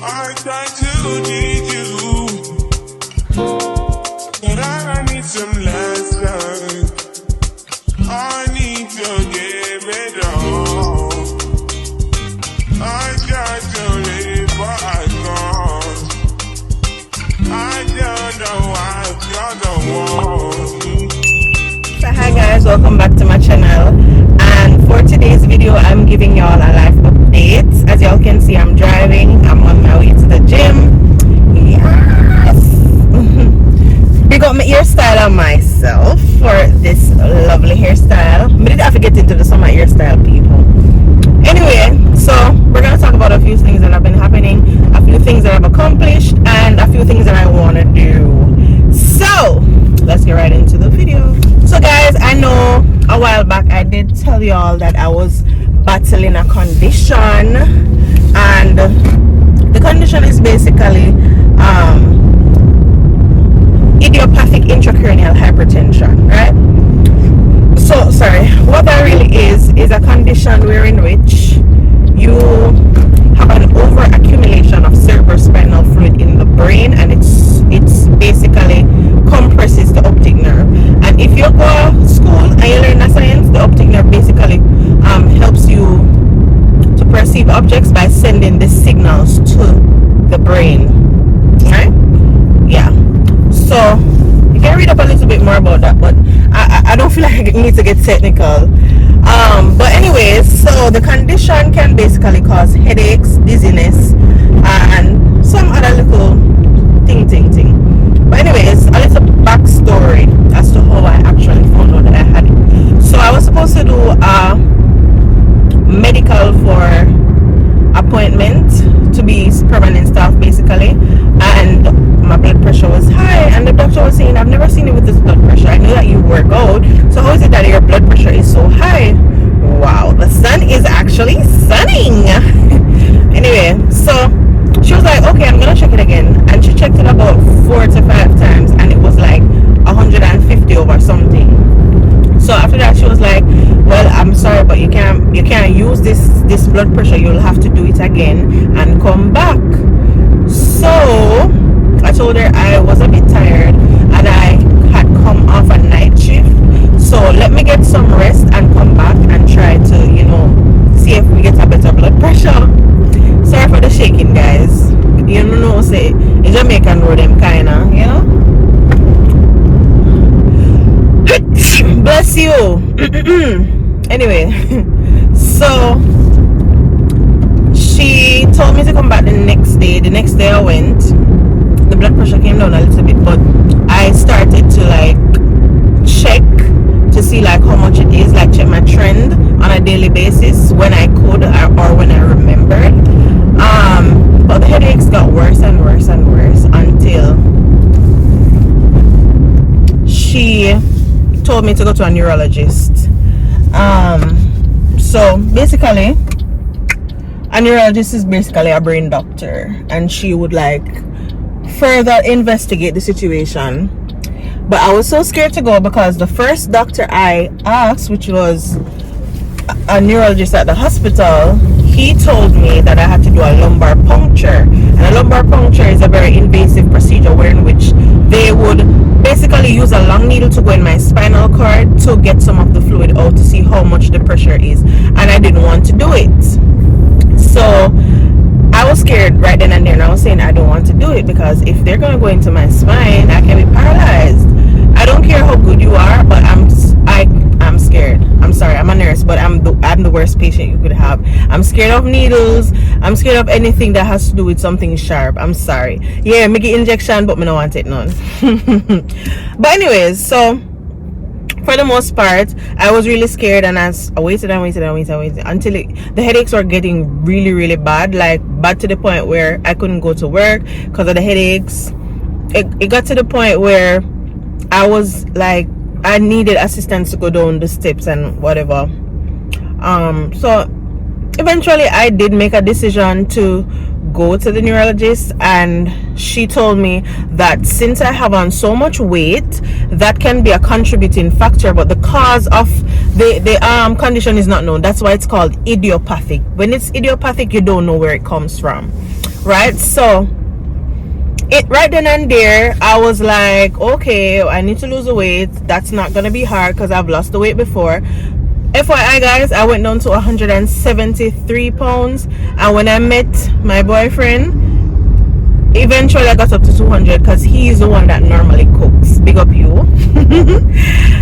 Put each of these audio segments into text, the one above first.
I try to need you, but I need some lessons. I need to give it all. I try to live, but I can't. I don't know why you're the one. So hi guys, welcome back to my channel, and for today's video I'm giving y'all a life update. As y'all can see, I'm driving, I'm on my way to the gym. Yes. Big up my hairstyle on myself for this lovely hairstyle. But I didn't have to get into the summer hairstyle, people. Anyway, so we're gonna talk about a few things that have been happening, a few things that I've accomplished, and a few things that I want to do. So let's get right into the video. So guys, I know a while back I did tell y'all that I was battling a condition, and the condition is basically idiopathic intracranial hypertension, right? So sorry, what that really is a condition wherein which you have an overaccumulation of cerebrospinal fluid in the brain, and it's basically compresses the optic nerve. And if you go to school and you learn the science, the optic nerve basically helps you to perceive objects by sending the signals to the brain, right? Yeah. So you can read up a little bit more about that, but I don't feel like I need to get technical. But anyways, so the condition can basically cause headaches, dizziness, and some other little thing. But anyways, a little backstory as to how I actually found out that I had it. So I was supposed to do a medical for appointment to be permanent staff basically, and my blood pressure was high, and the doctor was saying, I've never seen you with this blood pressure. I know that you work out, so how is it that your blood pressure is so high? Wow, the sun is actually sunning. Anyway, so she was like, okay, I'm gonna check it again, and she checked it about 4 to 5 times, and it was like 150 over something. So after that she was like, well, I'm sorry, but you can't use this blood pressure. You'll have to do it again and come back. So I told her I was a bit tired and I had come off a night shift, so let me get some rest and come back and try to, see if we get a better blood pressure. Sorry for the shaking, guys. You know, say in Jamaican road them kinda, bless you. Anyway, so she told me to come back the next day. The next day I went. The blood pressure came down a little bit, but I started to check to see how much it is, check my trend on a daily basis when I could or when I remembered. But the headaches got worse and worse and worse until she told me to go to a neurologist. So basically a neurologist is basically a brain doctor, and she would further investigate the situation. But I was so scared to go because the first doctor I asked, which was a neurologist at the hospital, he told me that I had to do a lumbar puncture, and a lumbar puncture is a very invasive procedure in which they would basically use a long needle to go in my spinal cord to get some of the fluid out to see how much the pressure is, and I didn't want to do it. So I was scared right then and there, and I was saying I don't want to do it because if they're gonna go into my spine, I can be paralyzed. I don't care how good you are, but I'm scared. I'm sorry, I'm a nurse, but I'm the worst patient you could have. I'm scared of needles. I'm scared of anything that has to do with something sharp. I'm sorry. Yeah, me get injection, but me don't want it none. But anyways, so for the most part, I was really scared, and I waited until the headaches were getting really, really bad, bad to the point where I couldn't go to work because of the headaches. It got to the point where I was I needed assistance to go down the steps and whatever. So eventually I did make a decision to go to the neurologist, and she told me that since I have on so much weight, that can be a contributing factor, but the cause of the condition is not known. That's why it's called idiopathic. When it's idiopathic, you don't know where it comes from. right? So it right then and there, I was like, okay, I need to lose the weight. That's not gonna be hard because I've lost the weight before. FYI guys, I went down to 173 pounds, and when I met my boyfriend, eventually I got up to 200 because he's the one that normally cooks. Big up you.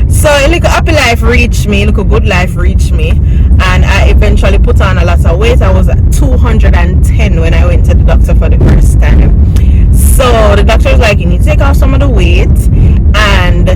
So a little happy life reached me, little good life reached me, and I eventually put on a lot of weight. I was at 210 when I went to the doctor for the first time. So the doctor was like, you need to take off some of the weight, and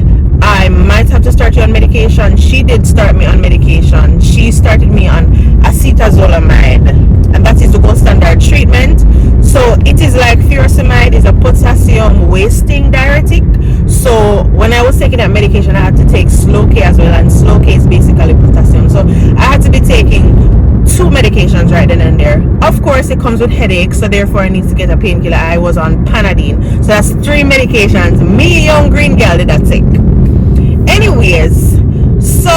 I might have to start you on medication. She did start me on medication. She started me on acetazolamide, and that is the gold standard treatment. So it is like furosemide is a potassium wasting diuretic. So when I was taking that medication, I had to take slow K as well, and slow K is basically potassium. So I had to be taking 2 medications right then and there. Of course, it comes with headaches, so therefore I need to get a painkiller. I was on Panadine, so that's 3 medications. Me, young green girl, did that take. Anyways, so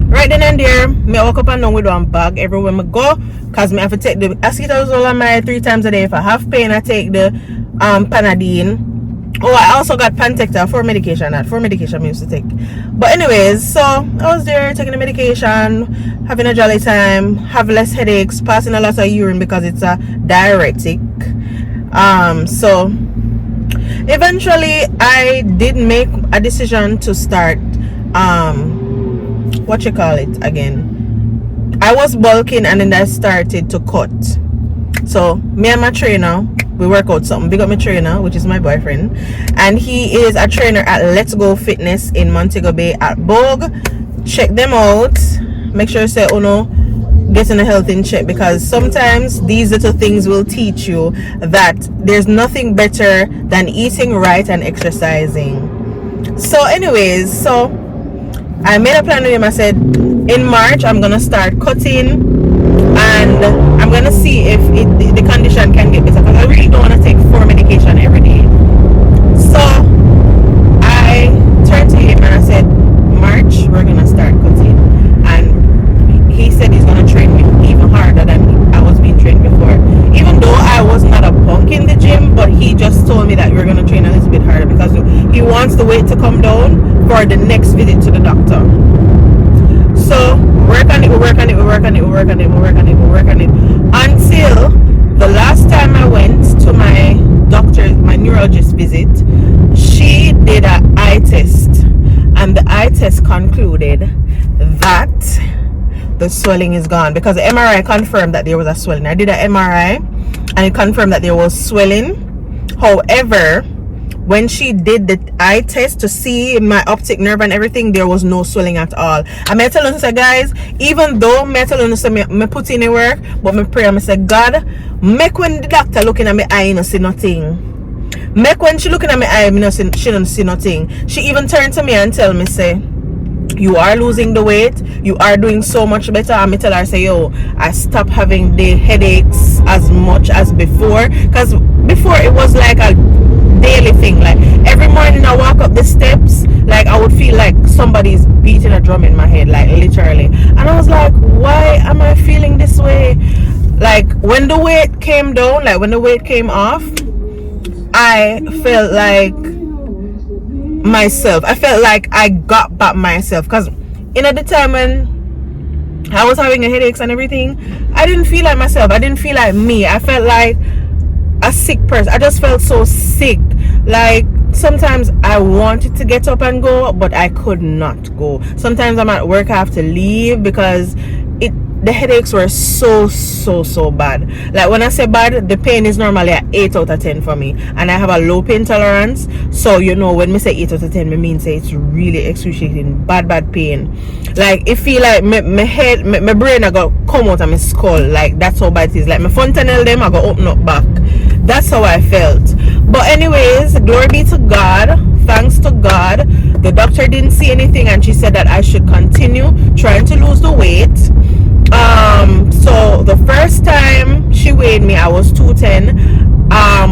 right then and there, me walk up and down with one bag everywhere I go, cause me have to take the acetazolamide 3 times a day. If I have pain, I take the Panadine. Oh, I also got Pantecta for medication. That for medication I used to take. But anyways, so I was there taking the medication, having a jolly time, have less headaches, passing a lot of urine because it's a diuretic. So eventually I did make a decision to start what you call it again. I was bulking and then I started to cut. So me and my trainer, we work out something. Big up my trainer, which is my boyfriend, and he is a trainer at Let's Go Fitness in Montego Bay at Bogue. Check them out. Make sure you say, oh no, getting a health in check, because sometimes these little things will teach you that there's nothing better than eating right and exercising. So anyways, so I made a plan with him. I said in March I'm gonna start cutting, and I'm gonna see if the condition can get better, because I really don't want to take 4 medication every day. So I turned to him and I said, March, we're gonna start cutting. And he said he's gonna train me even harder than I was being trained before, even though I was not a punk in the gym. But he just told me that we're gonna train a little bit harder because he wants the weight to come down for the next visit to the doctor. So work on it, we work on it, we work on it, we work on it, we work on it, we work on it, until the last time I went to my doctor, my neurologist visit. She did an eye test, and the eye test concluded that the swelling is gone, because the MRI confirmed that there was a swelling. I did an MRI and it confirmed that there was swelling. However, when she did the eye test to see my optic nerve and everything, there was no swelling at all. I may tell you, say, guys, even though me tell you, say, me put in the work, but me pray, me say, God, make when the doctor looking at my eye, you know, see nothing. Make when she looking at my eye, you know, she don't see nothing. She even turned to me and tell me, say, you are losing the weight, you are doing so much better. And me tell her, say, yo, I stopped having the headaches as much as before, because before it was like a daily thing. Like every morning I walk up the steps, like I would feel like somebody's beating a drum in my head, like literally. And I was like, why am I feeling this way? Like when the weight came down, like when the weight came off, I felt like myself. I felt like I got back myself, because in at the time when I was having a headaches and everything, I didn't feel like myself. I didn't feel like me. I felt like a sick person. I just felt so sick. Like sometimes I wanted to get up and go, but I could not go. Sometimes I'm at work, I have to leave because the headaches were so bad. Like when I say bad, the pain is normally at 8 out of 10 for me, and I have a low pain tolerance. So you know, when me say 8 out of 10, me mean say it's really excruciating bad pain. Like it feel like my head, my brain I got come out of my skull. Like that's how bad it is. Like my fontanelle them I got open up back. That's how I felt. But anyways, glory be to God. Thanks to God, the doctor didn't see anything, and she said that I should continue trying to lose the weight. So the first time she weighed me, I was 210.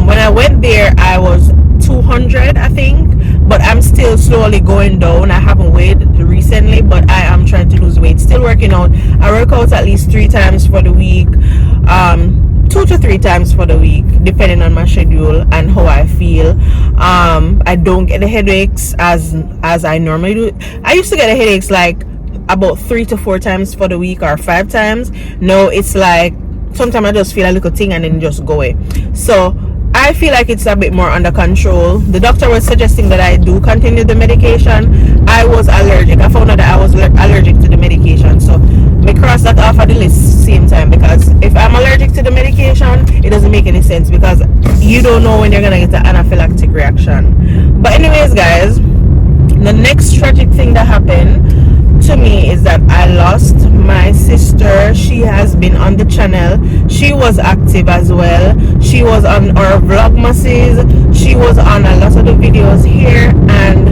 When I went there, I was 200, I think. But I'm still slowly going down. I haven't weighed recently, but I am trying to lose weight. Still working out. I work out at least 3 times for the week. 2 2 to 3 times for the week, depending on my schedule and how I feel. I don't get the headaches as I normally do. I used to get the headaches like about 3 to 4 times for the week, or 5 times. No, it's like sometimes I just feel a little thing and then just go away. So I feel like it's a bit more under control. The doctor was suggesting that I do continue the medication. I was allergic. I found out that I was allergic to the medication, so we cross that off of the list same time, because if I'm allergic to the medication, it doesn't make any sense, because you don't know when you're gonna get an anaphylactic reaction. But anyways, guys, the next tragic thing that happened to me is that I lost my sister. She has been on the channel. She was active as well. She was on our vlogmases. She was on a lot of the videos here, and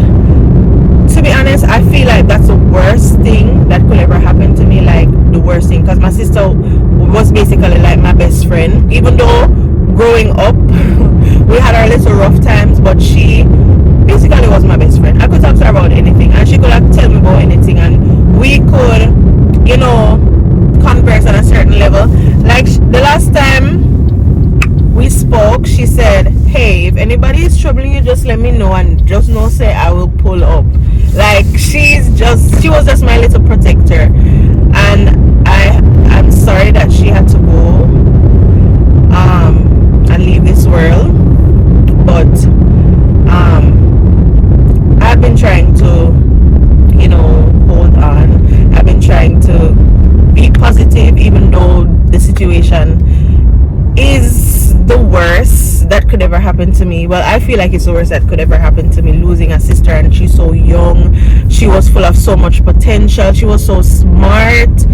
to be honest, I feel like that's the worst thing that could ever happen to me. Like the worst thing, because my sister was basically like my best friend. Even though growing up we had our little rough times, but she basically was my best friend. I could talk to her about anything, and she could like tell me about anything, and we could, you know, converse on a certain level. Like the last time we spoke, she said, hey, if anybody is troubling you, just let me know, and just know say I will pull up. Like she was just my little protector, and I'm sorry that she had to go and leave this world, but I've been trying to, you know, hold on. I've been trying to be positive, even though the situation is the worst that could ever happen to me. Well, I feel like it's the worst that could ever happen to me, losing a sister, and she's so young. She was full of so much potential. She was so smart.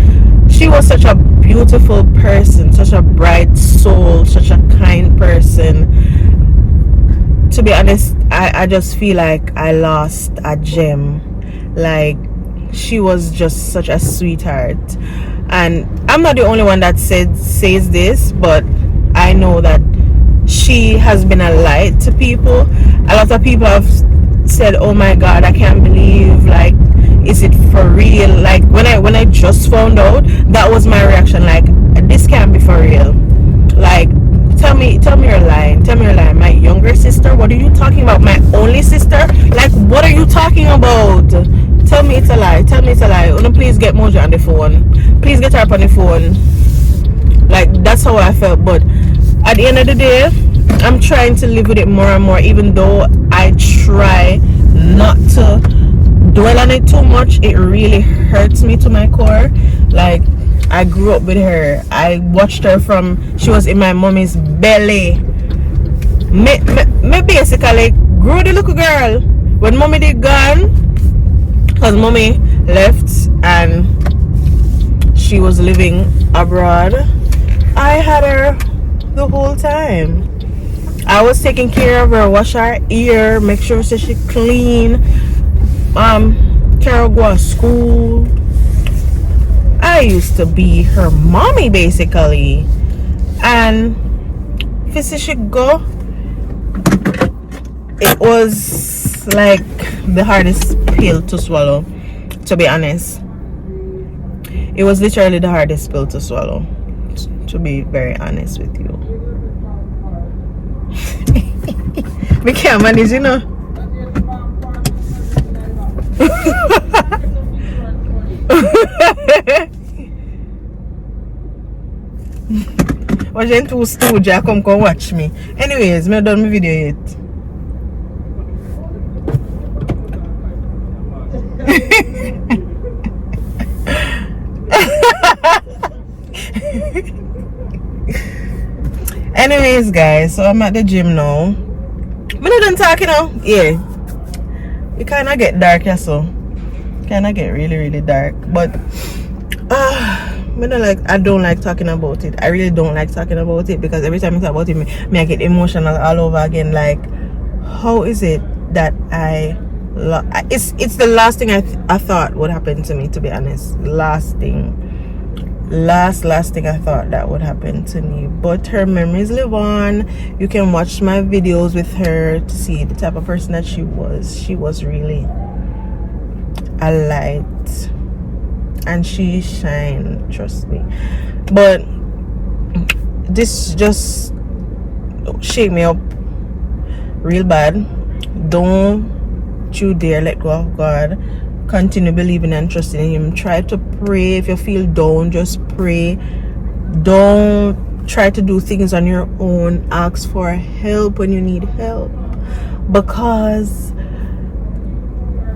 She was such a beautiful person, such a bright soul, such a kind person. To be honest, I just feel like I lost a gem. Like she was just such a sweetheart, and I'm not the only one that says this, but I know that she has been a light to people. A lot of people have said, oh my god, I can't believe, like, is it for real? Like when I just found out, that was my reaction, like, this can't be for real. Like, tell me you're lying. Tell me you're lying. My younger sister? What are you talking about? My only sister? Like, what are you talking about? Tell me it's a lie. Tell me it's a lie. Please get Mojo on the phone. Please get her up on the phone. Like, that's how I felt. But at the end of the day, I'm trying to live with it more and more, even though I try not to dwell on it too much. It really hurts me to my core. Like, I grew up with her. I watched her from she was in my mommy's belly. Me basically grew the little girl when mommy did gone, because mommy left and she was living abroad. I had her the whole time. I was taking care of her, wash her ear, make sure so she clean, Carol go to school. I used to be her mommy basically, and if you see she go, it was like the hardest pill to swallow, to be honest. It was literally the hardest pill to swallow, to be very honest with you. We can't manage, you know. Watching two stooge, come watch me. Anyways, me done my video yet. Anyways, guys, so I'm at the gym now. I'm not done talking now. Yeah, it kind of get dark, yeah, so kind of get really dark. But I don't like talking about it. I really don't like talking about it, because every time I talk about it, me I get emotional all over again. Like, how is it that it's the last thing I thought would happen to me, to be honest. Last thing I thought that would happen to me. But her memories live on. You can watch my videos with her to see the type of person that she was. She was really a light, and she shined, trust me. But this just shake me up real bad. Don't you dare let go of God. Continue believing and trusting in Him. Try to pray. If you feel down, just pray. Don't try to do things on your own. Ask for help when you need help, because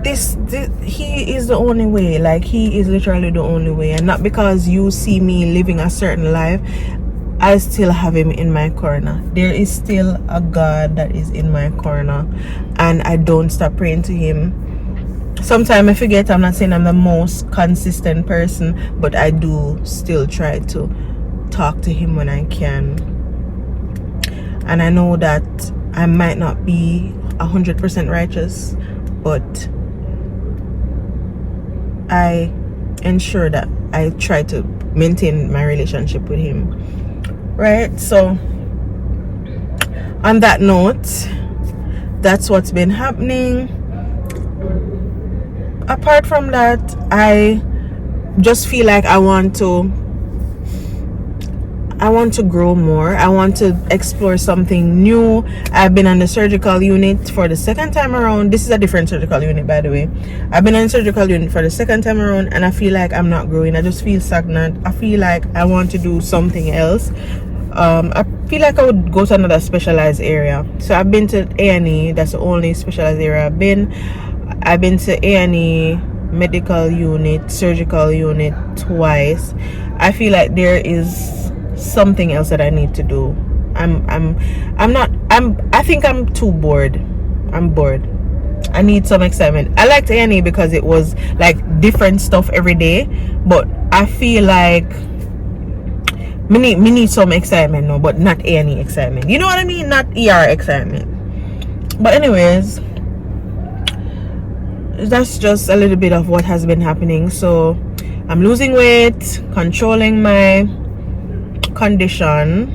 this He is the only way. Like, He is literally the only way. And not because you see me living a certain life, I still have Him in my corner. There is still a God that is in my corner, and I don't stop praying to Him. Sometimes I forget. I'm not saying I'm the most consistent person, but I do still try to talk to Him when I can. And I know that I might not be 100% righteous, but I ensure that I try to maintain my relationship with Him. Right? So on that note, that's what's been happening. Apart from that, I just feel like I want to grow more. I want to explore something new. I've been on the surgical unit for the second time around. This is a different surgical unit, by the way. I've been on the surgical unit for the second time around, and I feel like I'm not growing. I just feel stagnant. I feel like I want to do something else. I feel like I would go to another specialized area. So I've been to A&E. That's the only specialized area I've been. I've been to A&E medical unit, surgical unit twice. I feel like there is something else that I need to do. I think I'm too bored. I'm bored. I need some excitement. I liked A&E because it was like different stuff every day, but I feel like me need some excitement, no, but not A&E excitement. You know what I mean? Not ER excitement. But anyways, that's just a little bit of what has been happening. So I'm losing weight, controlling my condition,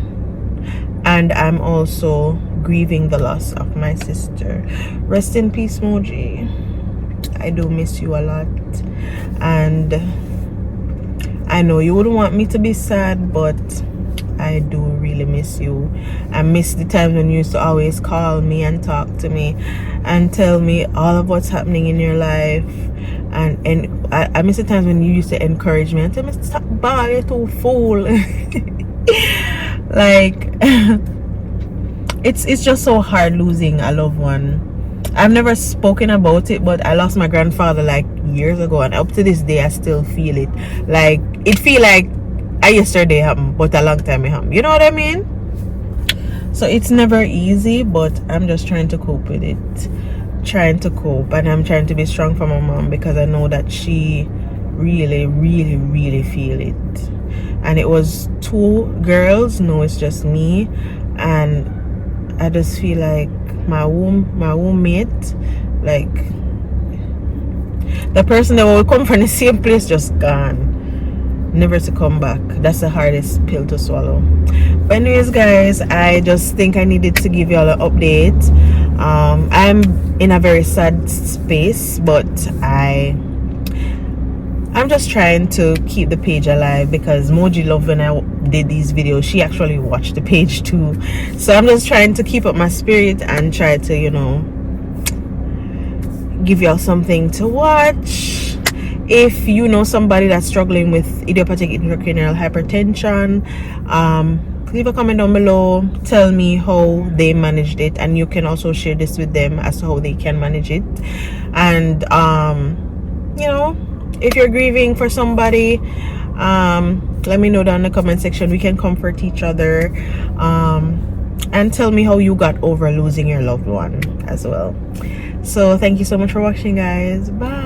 and I'm also grieving the loss of my sister. Rest in peace, Moji. I do miss you a lot, and I know you wouldn't want me to be sad, but I do really miss you. I miss the times when you used to always call me and talk to me and tell me all of what's happening in your life. And I miss the times when you used to encourage me and tell me, stop ball, you're too fool. Like, it's just so hard losing a loved one. I've never spoken about it, but I lost my grandfather like years ago, and up to this day I still feel it. Like, it feel like yesterday happened, but a long time it happened. You know what I mean? So it's never easy, but I'm just trying to cope with it. Trying to cope, and I'm trying to be strong for my mom, because I know that she really, really, really feel it. And it was 2 girls. No, it's just me, and I just feel like my womb mate, like the person that will come from the same place, just gone, never to come back. That's the hardest pill to swallow. But anyways, guys, I just think I needed to give y'all an update. I'm in a very sad space, but I'm just trying to keep the page alive, because Moji loved when I did these videos. She actually watched the page too. So I'm just trying to keep up my spirit and try to, you know, give y'all something to watch. If you know somebody that's struggling with idiopathic intracranial hypertension, leave a comment down below. Tell me how they managed it, and you can also share this with them as to how they can manage it. And you know, if you're grieving for somebody, let me know down in the comment section. We can comfort each other, and tell me how you got over losing your loved one as well. So thank you so much for watching, guys. Bye.